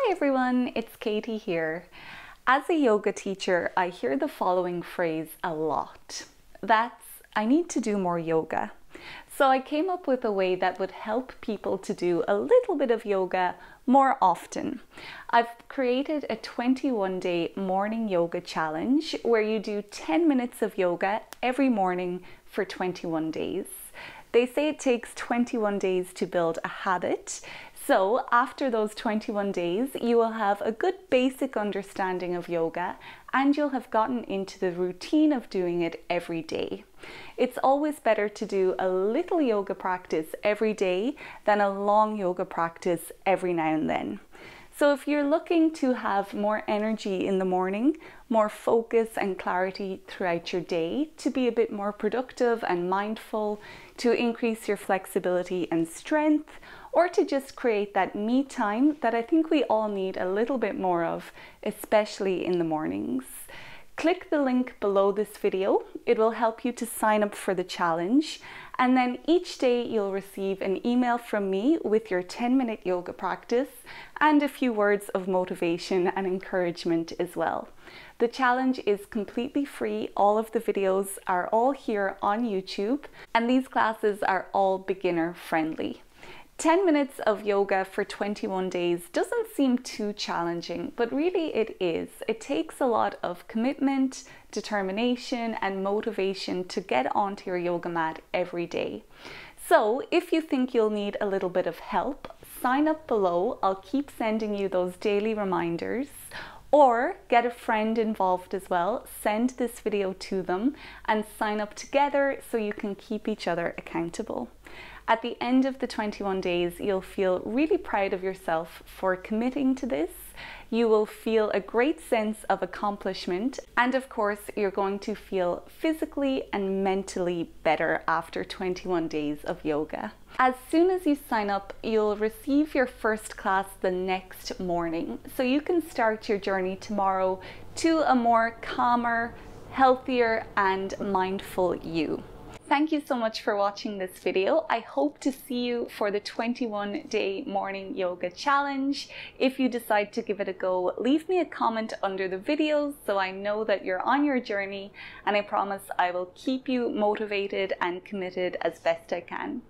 Hi everyone, it's Katie here. As a yoga teacher, I hear the following phrase a lot. That's, I need to do more yoga. So I came up with a way that would help people to do a little bit of yoga more often. I've created a 21-day morning yoga challenge where you do 10 minutes of yoga every morning for 21 days. They say it takes 21 days to build a habit. So after those 21 days, you will have a good basic understanding of yoga and you'll have gotten into the routine of doing it every day. It's always better to do a little yoga practice every day than a long yoga practice every now and then. So if you're looking to have more energy in the morning, more focus and clarity throughout your day, to be a bit more productive and mindful, to increase your flexibility and strength, or to just create that me time that I think we all need a little bit more of, especially in the mornings. Click the link below this video. It will help you to sign up for the challenge. And then each day you'll receive an email from me with your 10-minute yoga practice and a few words of motivation and encouragement as well. The challenge is completely free. All of the videos are all here on YouTube, and these classes are all beginner friendly. 10 minutes of yoga for 21 days doesn't seem too challenging, but really it is. It takes a lot of commitment, determination, and motivation to get onto your yoga mat every day. So if you think you'll need a little bit of help, sign up below. I'll keep sending you those daily reminders. Or get a friend involved as well. Send this video to them and sign up together so you can keep each other accountable. At the end of the 21 days, you'll feel really proud of yourself for committing to this. You will feel a great sense of accomplishment, and of course, you're going to feel physically and mentally better after 21 days of yoga. As soon as you sign up, you'll receive your first class the next morning, so you can start your journey tomorrow to a more calmer, healthier, and mindful you. Thank you so much for watching this video. I hope to see you for the 21-day morning yoga challenge. If you decide to give it a go, leave me a comment under the videos so I know that you're on your journey, and I promise I will keep you motivated and committed as best I can.